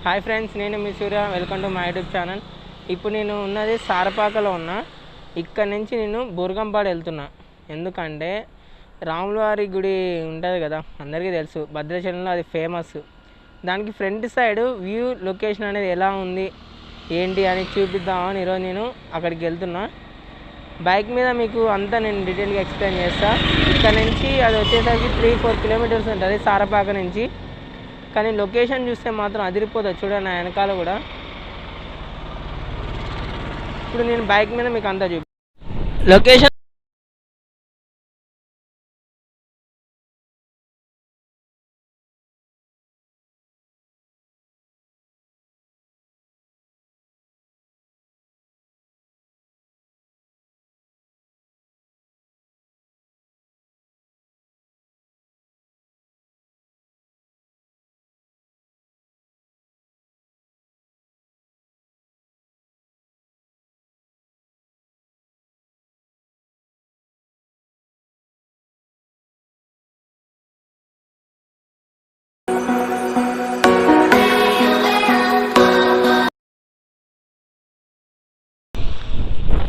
Hi friends, నేను మీ Surya. Welcome to my YouTube channel. ఇప్పుడు నేను ఉన్నది సారపాకలో ఉన్నా. ఇక్కడ నుంచి నేను బూర్గంపాడు వెళ్తున్నా. ఎందుకంటే రాములవారి గుడి ఉంటుంది కదా, అందరికీ తెలుసు, భద్రాచలంలో అది ఫేమస్. దానికి ఫ్రంట్ సైడ్ వ్యూ లొకేషన్ అనేది ఎలా ఉంది ఏంటి అని చూపిద్దామని ఈరోజు నేను అక్కడికి వెళ్తున్నా. బైక్ మీద మీకు అంతా నేను డీటెయిల్గా ఎక్స్ప్లెయిన్ చేస్తాను. ఇక్కడ నుంచి అది వచ్చేసరికి 3-4 కిలోమీటర్స్ ఉంటుంది సారపాక నుంచి. కానీ లొకేషన్ చూస్తే మాత్రం అదిరిపోతుంది. చూడండి నా వెనకాల కూడా. ఇప్పుడు నేను బైక్ మీద మీకు అంతా లొకేషన్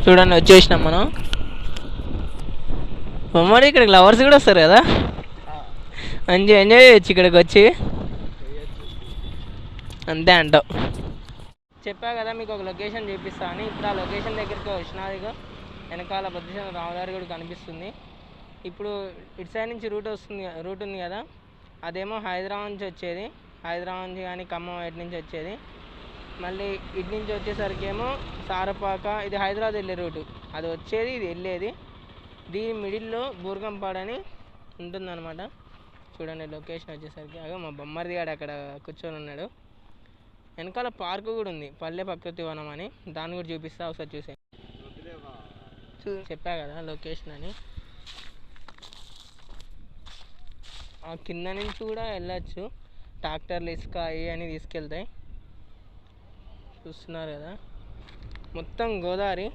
చూడండి, వచ్చేసినాం మనం. మరి ఇక్కడికి లవర్స్ కూడా వస్తారు కదా, మంచిగా ఎంజాయ్ చేయొచ్చు ఇక్కడికి వచ్చి. అంతే అంటావు. చెప్పా కదా మీకు ఒక లొకేషన్ చూపిస్తా అని. ఇప్పుడు ఆ లొకేషన్ దగ్గరికి వచ్చినదిగా వెనకాల భద్రాచలం రాములవారి కూడా కనిపిస్తుంది. ఇప్పుడు ఇటు సైడ్ నుంచి రూట్ ఉంది కదా, అదేమో హైదరాబాద్ నుంచి వచ్చేది. హైదరాబాద్ నుంచి కానీ ఖమ్మం ఇటు నుంచి వచ్చేది. మళ్ళీ ఇటు నుంచి వచ్చేసరికి ఏమో సారపాక, ఇది హైదరాబాద్ వెళ్ళే రూటు. అది వచ్చేది, ఇది వెళ్ళేది. దీని మిడిల్లో బూర్గంపాడు అని ఉంటుందన్నమాట. చూడండి లొకేషన్ వచ్చేసరికి. అదో మా బొమ్మరిది గాడు అక్కడ కూర్చొని ఉన్నాడు. వెనకాల పార్కు కూడా ఉంది, పల్లె ప్రకృతి వనం అని. దాన్ని కూడా చూపిస్తా, ఒకసారి చూసే. చెప్పా కదా లొకేషన్ అని. ఆ కింద నుంచి కూడా వెళ్ళచ్చు. ట్రాక్టర్లు ఇసుక అవి అని తీసుకెళ్తాయి. చూస్తున్నారు కదా, మొత్తం గోదావరి.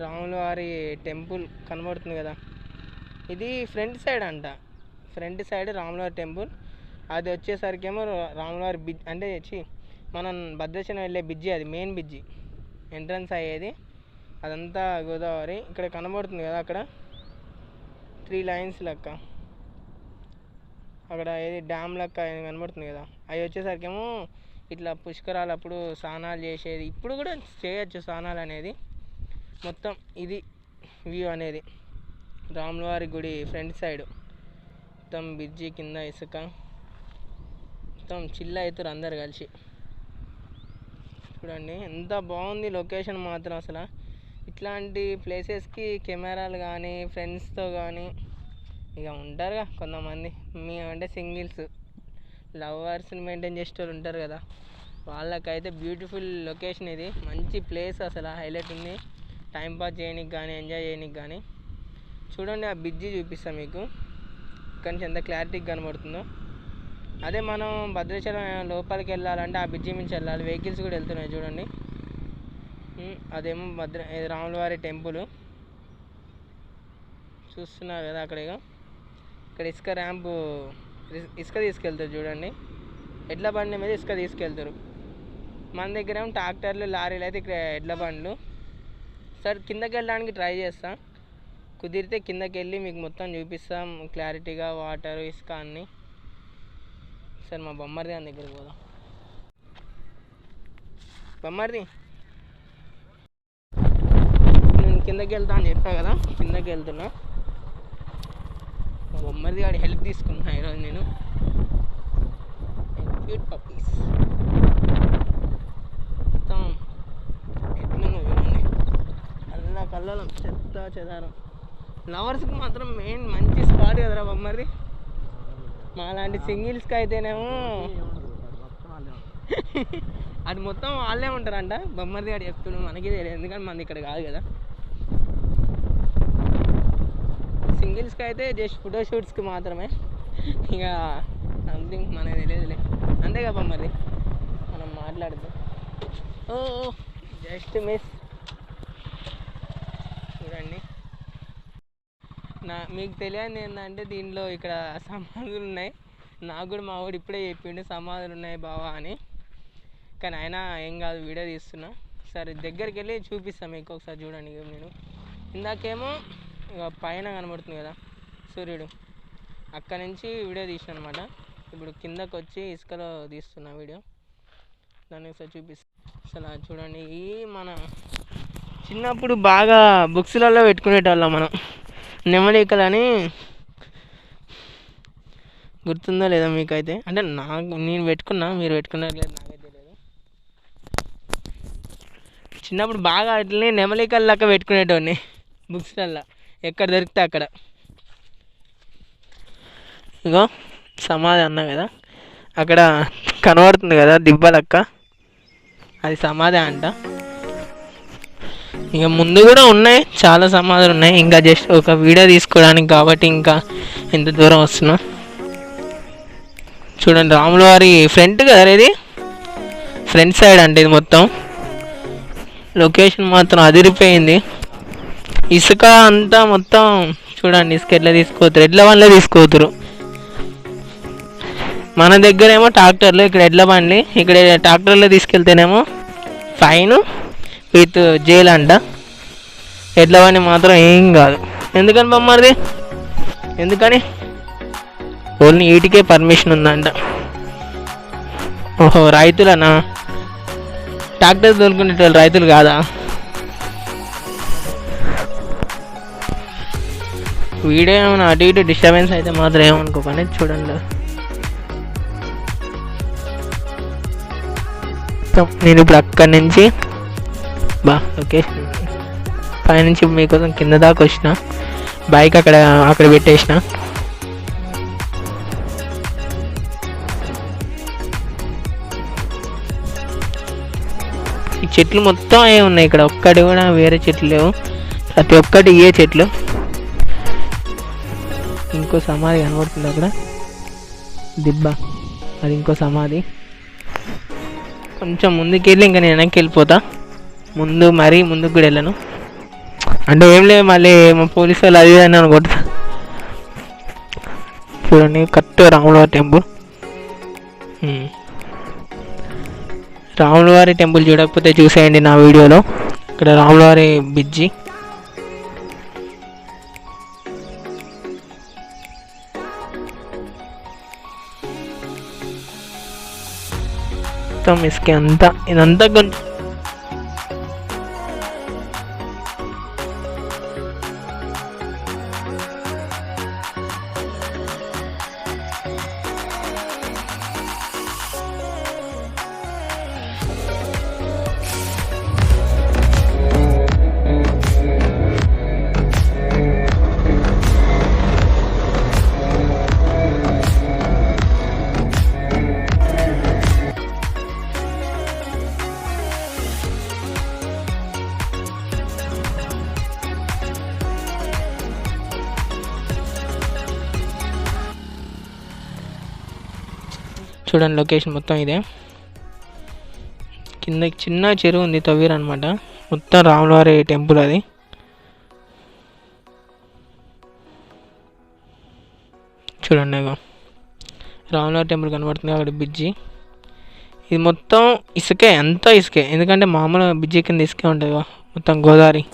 రాములవారి టెంపుల్ కనబడుతుంది కదా, ఇది ఫ్రంట్ సైడ్ అంట. ఫ్రంట్ సైడ్ రాములవారి టెంపుల్. అది వచ్చేసరికి ఏమో రాములవారి బ్రిడ్జ్, అంటే మనం భద్రాచలం వెళ్ళే బ్రిడ్జి, అది మెయిన్ బ్రిడ్జి ఎంట్రన్స్ అయ్యేది. అదంతా గోదావరి. ఇక్కడ కనబడుతుంది కదా, అక్కడ 3 లైన్స్ లెక్క, అక్కడ ఏది డ్యామ్ లెక్క కనబడుతుంది కదా, అవి వచ్చేసరికి ఏమో ఇట్లా పుష్కరాలు అప్పుడు స్నానాలు చేసేది. ఇప్పుడు కూడా చేయొచ్చు స్నానాలు అనేది. మొత్తం ఇది వ్యూ అనేది రాములవారి గుడి ఫ్రంట్ సైడ్. మొత్తం బ్రిడ్జి కింద ఇసుక, మొత్తం చిల్ అవుతారు అందరు కలిసి. చూడండి ఎంత బాగుంది లొకేషన్ మాత్రం. అసలు ఇట్లాంటి ప్లేసెస్కి కెమెరాలు కానీ ఫ్రెండ్స్తో కానీ ఇక ఉంటారుగా కొంతమంది. మేమంటే సింగిల్స్, లవర్స్ని మెయింటైన్ చేసే వాళ్ళు ఉంటారు కదా, వాళ్ళకైతే బ్యూటిఫుల్ లొకేషన్ ఇది. మంచి ప్లేస్, అసలు హైలైట్ ఉంది. టైంపాస్ చేయడానికి కానీ ఎంజాయ్ చేయడానికి కానీ. చూడండి ఆ బ్రిడ్జి చూపిస్తాను మీకు, ఇక్కడి నుంచి ఎంత క్లారిటీగా కనబడుతుందో. అదే మనం భద్రాచలం లోపలికి వెళ్ళాలంటే ఆ బ్రిడ్జి నుంచి వెళ్ళాలి. వెహికల్స్ కూడా వెళ్తున్నాయి చూడండి. అదేమో రాములవారి టెంపుల్ చూస్తున్నారు కదా. ఇక్కడ ఇసుక ర్యాంపు, ఇసుక తీసుకెళ్తారు చూడండి. ఎడ్ల బండి మీద ఇసుక తీసుకెళ్తారు. మన దగ్గర ఏమో ట్రాక్టర్లు, లారీలు, అయితే ఇక్కడ ఎడ్ల బండ్లు. సార్ కిందకి వెళ్ళడానికి ట్రై చేస్తాం, కుదిరితే కిందకి వెళ్ళి మీకు మొత్తం చూపిస్తాం క్లారిటీగా, వాటర్, ఇసుక అన్నీ. సార్ మా బొమ్మరిది దాని దగ్గరికి పోదాం. బొమ్మరిది, నేను కిందకి వెళ్తా అని చెప్పా కదా, కిందకి వెళ్తున్నా. మా బొమ్మరిది వాడి హెల్ప్ తీసుకున్నా ఈరోజు నేను. క్యూట్ పప్పీస్ మొత్తం ఎట్లుందో చూడండి, అల్లా కల్లోలం, చెత్త చెదారం. లవర్స్కి మాత్రం మెయిన్ మంచి స్పాట్ కదరా బొమ్మరిది. మా లాంటి సింగిల్స్కి అయితేనేమో అది మొత్తం వాళ్ళే ఉంటారంట. బొమ్మరిది గారు చెప్తున్నాడు, మనకి తెలియదు ఎందుకంటే మనది ఇక్కడ కాదు కదా. సింగిల్స్కి అయితే జస్ట్ ఫోటోషూట్స్కి మాత్రమే, ఇక సంథింగ్ మనకి తెలియదులే. అంతేగా బొమ్మరిది, మనం మాట్లాడుతూ. ఓ జస్ట్ మిస్. చూడండి, మీకు తెలియదు ఏంటంటే దీంట్లో ఇక్కడ సమాధులు ఉన్నాయి. నాకు కూడా మా వాడు ఇప్పుడే చెప్పిండు సమాధులు ఉన్నాయి బావా అని. కానీ అయినా ఏం కాదు, వీడియో తీస్తున్నా. సరే దగ్గరికి వెళ్ళి చూపిస్తాను మీకు ఒకసారి చూడండి. నేను ఇందాకేమో ఇక పైన కనబడుతుంది కదా సూర్యుడు, అక్కడ నుంచి వీడియో తీసిన అనమాట. ఇప్పుడు కిందకు వచ్చి ఇసుకలో తీస్తున్నా వీడియో, దాన్ని ఒకసారి చూపిస్తాను. అసలు చూడండి, ఈ మన చిన్నప్పుడు బాగా బుక్స్లలో పెట్టుకునేటోళ్ళం మనం, నెమలికలని. గుర్తుందో లేదా మీకైతే? అంటే నేను పెట్టుకున్నా, మీరు పెట్టుకున్నారు లేదు నాకైతే తెలియదు. చిన్నప్పుడు బాగా వాటిని నెమలికలు లెక్క పెట్టుకునేటోడిని బుక్స్లల్లో, ఎక్కడ దొరికితే అక్కడ. ఇగో సమాధి అన్నా కదా, అక్కడ కనబడుతుంది కదా దిబ్బ లెక్క, అది సమాధి అంట. ఇక ముందు కూడా ఉన్నాయి, చాలా సమాధులు ఉన్నాయి. ఇంకా జస్ట్ ఒక వీడియో తీసుకోవడానికి కాబట్టి ఇంకా ఎంత దూరం వస్తున్నా. చూడండి, రాముల వారి ఫ్రంట్ కదా ఇది, ఫ్రంట్ సైడ్ అంటే ఇది మొత్తం. లొకేషన్ మాత్రం అదిరిపోయింది. ఇసుక అంతా మొత్తం చూడండి, ఇసుక ఎట్లా తీసుకోతురు, ఎడ్ల బండ్లే తీసుకోతురు. మన దగ్గర ఏమో ట్రాక్టర్లు, ఇక్కడ ఎడ్ల బండ్లు. ఇక్కడ ట్రాక్టర్లో తీసుకెళ్తేనేమో ఫైన్ విత్ జైలు అంట. ఎడ్ల బండి మాత్రం ఏం కాదు. ఎందుకని బొమ్మది, ఎందుకని ఓన్లీ వీటికే పర్మిషన్ ఉందంట. ఓహో, రైతులనా? ట్రాక్టర్ తోలుకునేటోళ్ళు రైతులు కాదా? వీడియో ఏమైనా అటు ఇటు డిస్టర్బెన్స్ అయితే మాత్రం ఏమనుకోకండి. చూడండి, నేను ఇప్పుడు అక్కడి నుంచి లొకేషన్ పైనుంచి మీకోసం కింద దాకా వచ్చిన, బైక్ అక్కడ పెట్టేసిన. ఈ చెట్లు మొత్తం ఏ ఉన్నాయి ఇక్కడ, ఒక్కటి కూడా వేరే చెట్లు లేవు, ప్రతి ఒక్కటి ఏ చెట్లు. ఇంకో సమాధి కనబడుతుంది అక్కడ దిబ్బ, అది ఇంకో సమాధి. కొంచెం ముందుకు వెళ్ళి ఇంకా నేను వెనక్కి వెళ్ళిపోతా, మరీ ముందుకు కూడా వెళ్ళను. అంటే ఏం లేదు, మళ్ళీ మా పోలీసు వాళ్ళు అది అని అనుకుంటా. చూడండి, కరెక్ట్ రాములవారి టెంపుల్. రాములవారి టెంపుల్ చూడకపోతే చూసేయండి నా వీడియోలో. ఇక్కడ రాములవారి బ్రిడ్జి. మొత్తం ఇసుకే అంతా, ఇదంతా కొంచెం చూడండి, లొకేషన్ మొత్తం ఇదే. కింద చిన్న చెరువు ఉంది, తవ్వీరు అనమాట. మొత్తం రాములవారి టెంపుల్ అది. చూడండి, రాములవారి టెంపుల్ కనబడుతుంది అక్కడ బ్రిడ్జి. ఇది మొత్తం ఇసుకే, అంతా ఇసుకే. ఎందుకంటే మామూలు బ్రిడ్జి కింద ఇసుకే ఉంటుంది మొత్తం, గోదావరి.